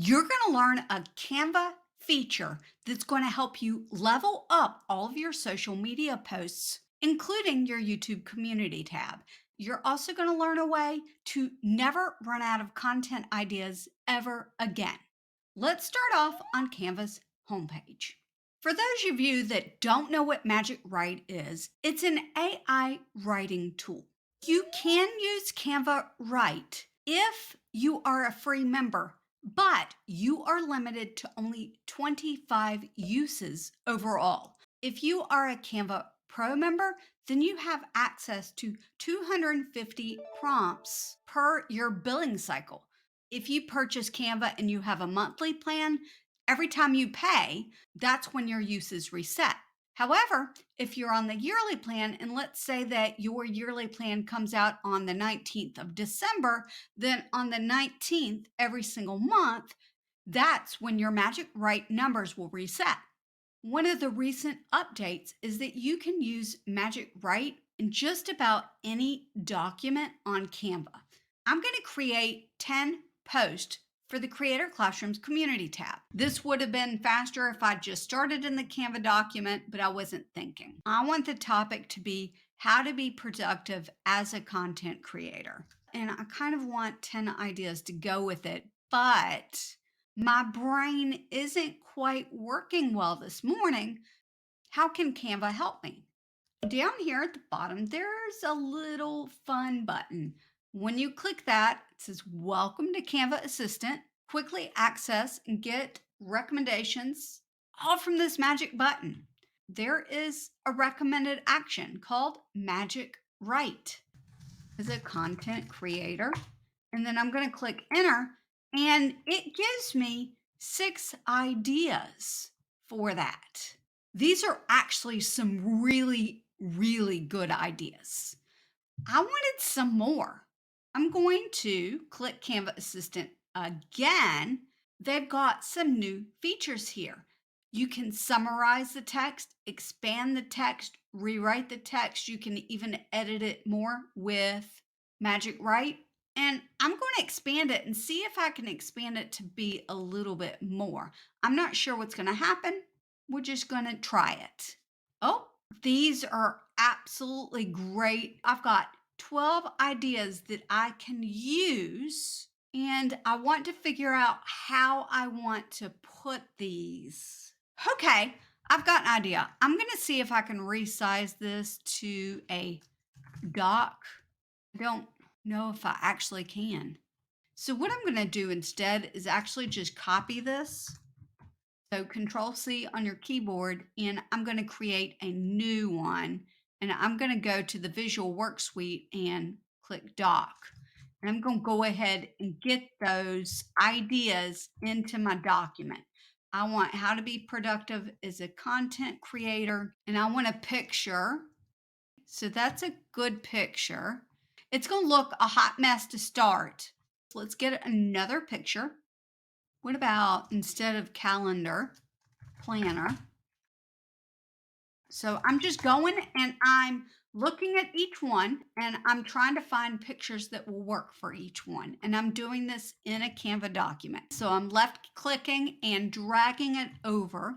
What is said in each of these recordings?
You're going to learn a Canva feature that's going to help you level up all of your social media posts, including your YouTube community tab. You're also going to learn a way to never run out of content ideas ever again. Let's start off on Canva's homepage. For those of you that don't know what Magic Write is, it's an AI writing tool. You can use Canva Write if you are a free member, but you are limited to only 25 uses overall. If you are a Canva Pro member, then you have access to 250 prompts per your billing cycle. If you purchase Canva and you have a monthly plan, every time you pay, that's when your uses reset. However, if you're on the yearly plan, and let's say that your yearly plan comes out on the 19th of December, then on the 19th, every single month, that's when your Magic Write numbers will reset. One of the recent updates is that you can use Magic Write in just about any document on Canva. I'm going to create 10 posts for the Creator Classrooms community tab. This would have been faster if I just started in the Canva document, but I wasn't thinking. I want the topic to be how to be productive as a content creator. And I kind of want 10 ideas to go with it, but my brain isn't quite working well this morning. How can Canva help me? Down here at the bottom, there's a little fun button. When you click that, it says, Welcome to Canva Assistant. Quickly access and get recommendations all from this magic button. There is a recommended action called Magic Write as a content creator. And then I'm going to click enter, and it gives me 6 ideas for that. These are actually some really good ideas. I wanted some more. I'm going to click Canva Assistant again. They've got some new features here. You can summarize the text, expand the text, rewrite the text. You can even edit it more with Magic Write. And I'm going to expand it and see if I can expand it to be a little bit more. I'm not sure what's going to happen. We're just going to try it. Oh, these are absolutely great. I've got 12 ideas that I can use, and I want to figure out how I want to put these. Okay, I've got an idea. I'm going to see if I can resize this to a doc. I don't know if I actually can. So what I'm going to do instead is actually just copy this. So Control C on your keyboard, and I'm going to create a new one. And I'm going to go to the Visual Work Suite and click Doc. And I'm going to go ahead and get those ideas into my document. I want how to be productive as a content creator, and I want a picture. So that's a good picture. It's going to look a hot mess to start. So let's get another picture. What about, instead of calendar, planner? So I'm just going and I'm looking at each one, and I'm trying to find pictures that will work for each one. And I'm doing this in a Canva document. So I'm left clicking and dragging it over.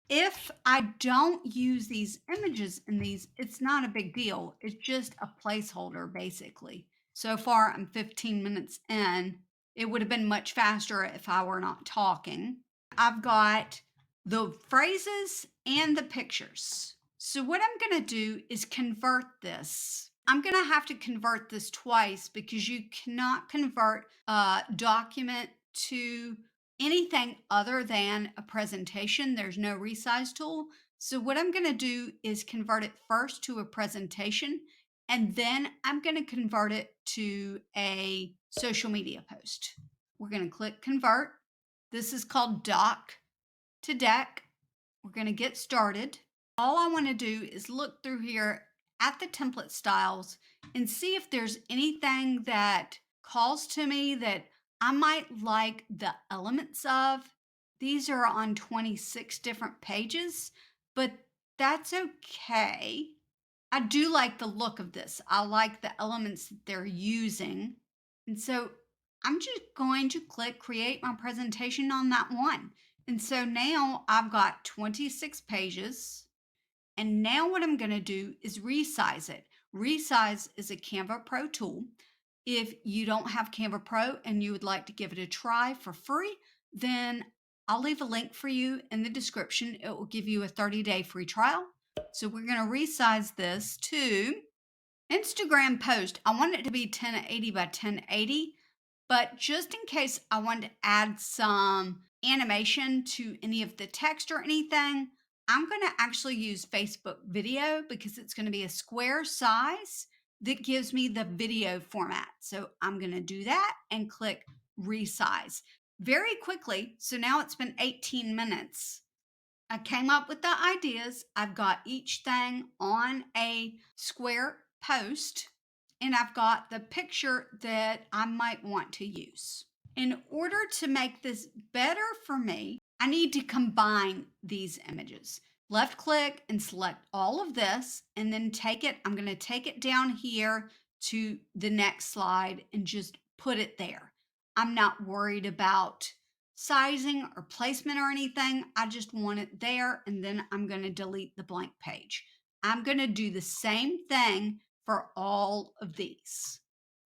If I don't use these images in these, it's not a big deal. It's just a placeholder, basically. So far, I'm 15 minutes in. It would have been much faster if I were not talking. I've got the phrases and the pictures. So what I'm going to do is convert this. I'm going to have to convert this twice because you cannot convert a document to anything other than a presentation. There's no resize tool. So what I'm going to do is convert it first to a presentation, and then I'm going to convert it to a social media post. We're going to click convert. This is called doc to deck. We're going to get started. All I want to do is look through here at the template styles and see if there's anything that calls to me that I might like the elements of. These are on 26 different pages, but that's okay. I do like the look of this. I like the elements that they're using. And so I'm just going to click create my presentation on that one. And so now I've got 26 pages. And now what I'm going to do is resize it. Resize is a Canva Pro tool. If you don't have Canva Pro and you would like to give it a try for free, then I'll leave a link for you in the description. It will give you a 30-day free trial. So we're going to resize this to Instagram post. I want it to be 1080 by 1080, but just in case I want to add some animation to any of the text or anything, I'm going to actually use Facebook video because it's going to be a square size that gives me the video format. So I'm going to do that and click resize very quickly. So now it's been 18 minutes. I came up with the ideas. I've got each thing on a square post, and I've got the picture that I might want to use. In order to make this better for me, I need to combine these images. Left click and select all of this, and then I'm going to take it down here to the next slide and just put it there. I'm not worried about sizing or placement or anything. I just want it there, and then I'm going to delete the blank page. I'm going to do the same thing for all of these,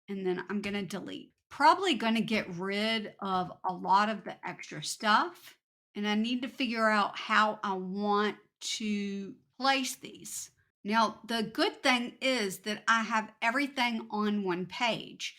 and then I'm going to delete. Probably going to get rid of a lot of the extra stuff, and I need to figure out how I want to place these. Now, the good thing is that I have everything on one page.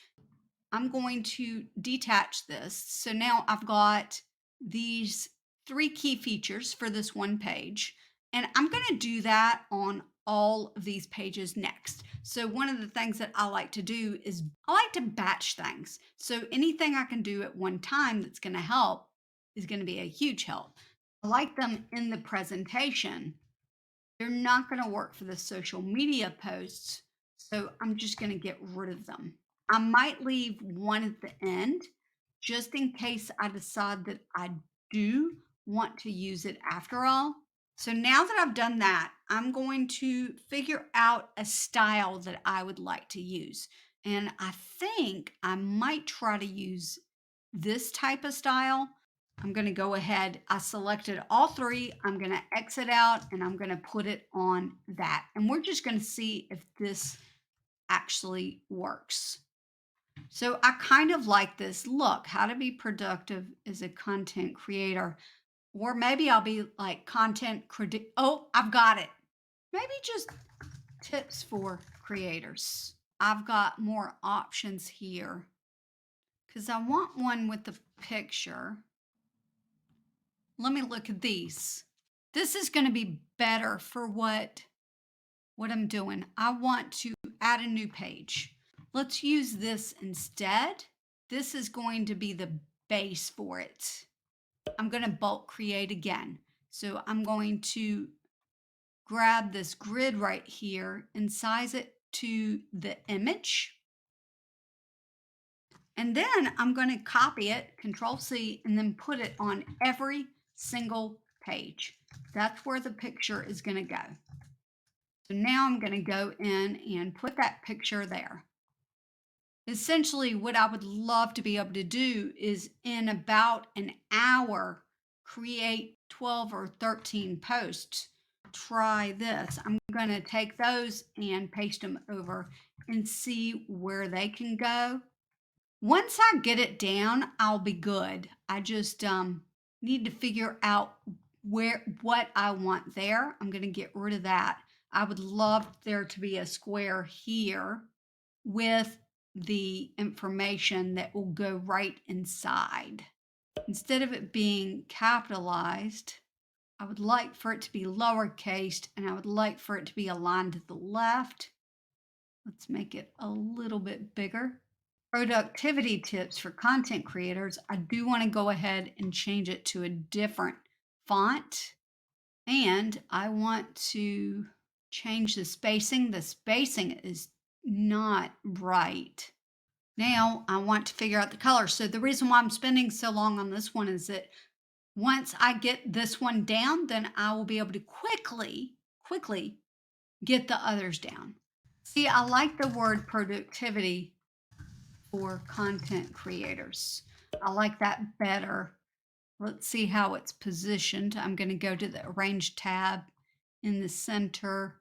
I'm going to detach this. So now I've got these 3 key features for this one page, and I'm going to do that on all of these pages next. So one of the things that I like to do is I like to batch things. So anything I can do at one time that's going to help is going to be a huge help. I like them in the presentation. They're not going to work for the social media posts, so I'm just going to get rid of them. I might leave one at the end just in case I decide that I do want to use it after all. So now that I've done that, I'm going to figure out a style that I would like to use. And I think I might try to use this type of style. I'm going to go ahead. I selected all 3. I'm going to exit out and I'm going to put it on that. And we're just going to see if this actually works. So I kind of like this look, how to be productive as a content creator. Or maybe I'll be like oh, I've got it. Maybe just tips for creators. I've got more options here because I want one with the picture. Let me look at these. This is going to be better for what I'm doing. I want to add a new page. Let's use this instead. This is going to be the base for it. I'm going to bulk create again. So I'm going to grab this grid right here and size it to the image. And then I'm going to copy it, Control C, and then put it on every single page. That's where the picture is going to go. So now I'm going to go in and put that picture there. Essentially, what I would love to be able to do is in about an hour, create 12 or 13 posts. Try this. I'm going to take those and paste them over and see where they can go. Once I get it down, I'll be good. I just need to figure out what I want there. I'm going to get rid of that. I would love there to be a square here with the information that will go right inside. Instead of it being capitalized, I would like for it to be lowercase, and I would like for it to be aligned to the left. Let's make it a little bit bigger. Productivity tips for content creators. I do want to go ahead and change it to a different font. And I want to change the spacing. The spacing is not right. Now I want to figure out the color. So the reason why I'm spending so long on this one is that once I get this one down, then I will be able to quickly get the others down. See, I like the word productivity for content creators. I like that better. Let's see how it's positioned. I'm going to go to the Arrange tab in the center.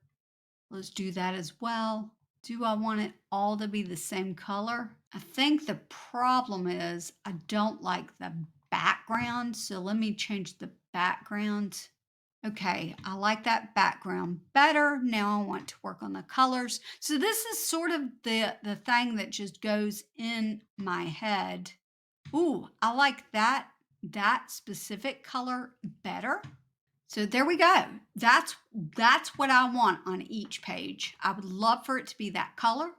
Let's do that as well. Do I want it all to be the same color? I think the problem is I don't like the background. So let me change the background. Okay, I like that background better. Now I want to work on the colors. So this is sort of the thing that just goes in my head. Ooh, I like that specific color better. So there we go. That's what I want on each page. I would love for it to be that color,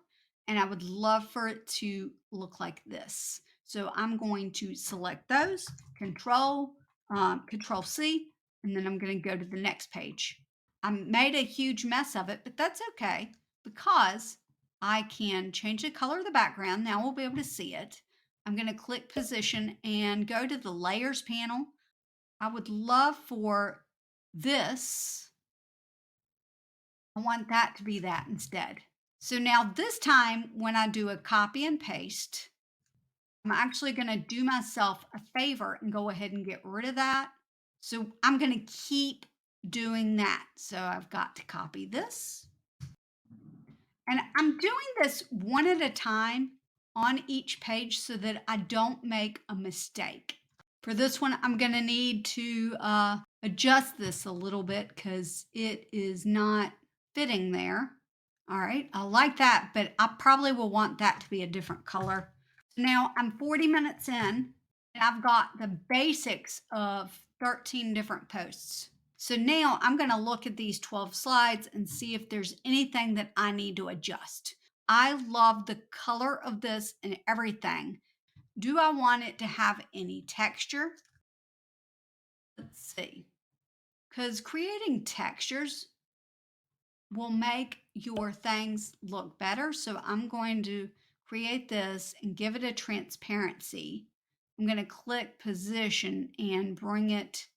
and I would love for it to look like this. So I'm going to select those, Control C, and then I'm going to go to the next page. I made a huge mess of it, but that's okay because I can change the color of the background. Now we'll be able to see it. I'm going to click position and go to the layers panel. I would love for this, I want that to be that instead. So now this time when I do a copy and paste, I'm actually going to do myself a favor and go ahead and get rid of that. So I'm going to keep doing that. So I've got to copy this. And I'm doing this one at a time on each page so that I don't make a mistake. For this one, I'm going to need to adjust this a little bit because it is not fitting there. All right, I like that, but I probably will want that to be a different color. Now I'm 40 minutes in and I've got the basics of 13 different posts. So now I'm going to look at these 12 slides and see if there's anything that I need to adjust. I love the color of this and everything. Do I want it to have any texture? Let's see. Because creating textures will make your things look better. So I'm going to create this and give it a transparency. I'm going to click position and bring it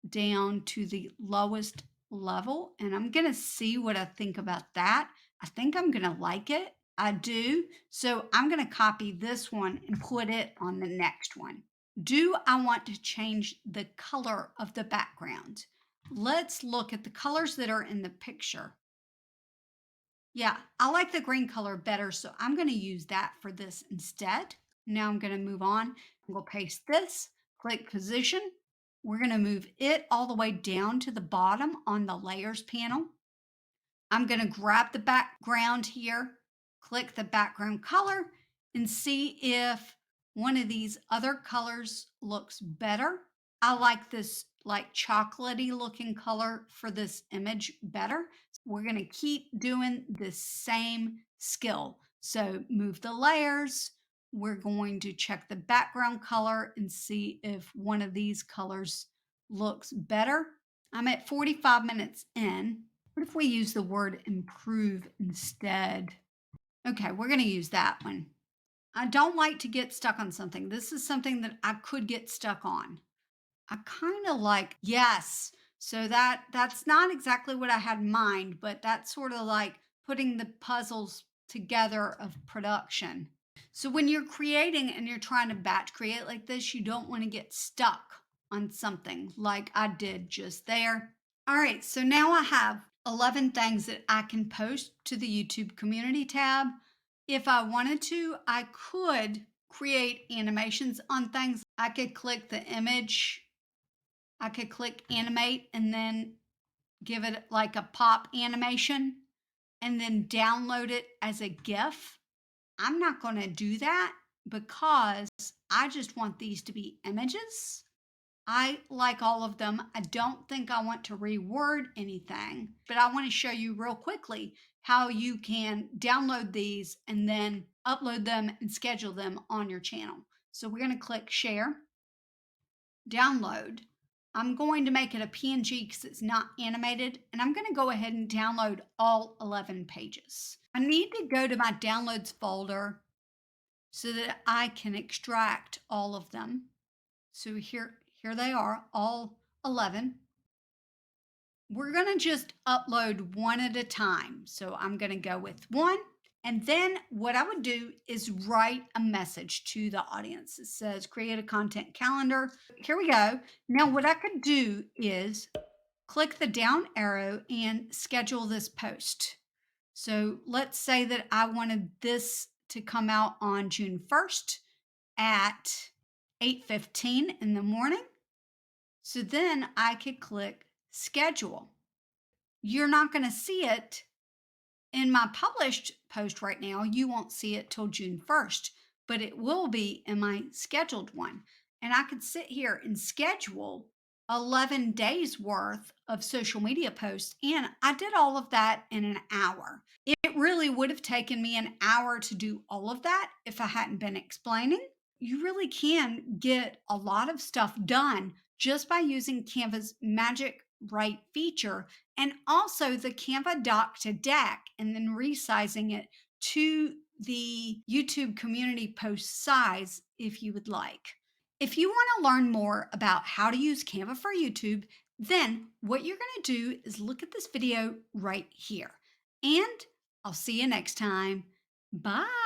down to the lowest level. And I'm going to see what I think about that. I think I'm going to like it. I do. So I'm going to copy this one and put it on the next one. Do I want to change the color of the background? Let's look at the colors that are in the picture. Yeah, I like the green color better, so I'm going to use that for this instead. Now I'm going to move on. We'll paste this, click position. We're going to move it all the way down to the bottom on the layers panel. I'm going to grab the background here, click the background color, and see if one of these other colors looks better. I like this like chocolatey looking color for this image better. We're going to keep doing the same skill. So move the layers. We're going to check the background color and see if one of these colors looks better. I'm at 45 minutes in. What if we use the word improve instead? Okay, we're going to use that one. I don't like to get stuck on something. This is something that I could get stuck on. I kind of like, yes. So that's not exactly what I had in mind, but that's sort of like putting the puzzles together of production. So when you're creating and you're trying to batch create like this, you don't want to get stuck on something like I did just there. All right, so now I have 11 things that I can post to the YouTube community tab. If I wanted to, I could create animations on things. I could click the image, I could click animate and then give it like a pop animation and then download it as a GIF. I'm not going to do that because I just want these to be images. I like all of them. I don't think I want to reword anything, but I want to show you real quickly how you can download these and then upload them and schedule them on your channel. So we're going to click share, download. I'm going to make it a PNG because it's not animated, and I'm going to go ahead and download all 11 pages. I need to go to my downloads folder so that I can extract all of them. So here they are, all 11. We're going to just upload one at a time. So I'm going to go with one And then what I would do is write a message to the audience. It says create a content calendar. Here we go. Now, what I could do is click the down arrow and schedule this post. So let's say that I wanted this to come out on June 1st at 8:15 in the morning. So then I could click schedule. You're not going to see it in my published post right now. You won't see it till June 1st, but it will be in my scheduled one. And I could sit here and schedule 11 days worth of social media posts. And I did all of that in an hour. It really would have taken me an hour to do all of that if I hadn't been explaining. You really can get a lot of stuff done just by using Canva's magic write feature and also the Canva Doc to deck and then resizing it to the YouTube community post size if you would like. If you want to learn more about how to use Canva for YouTube, then what you're going to do is look at this video right here. And I'll see you next time. Bye.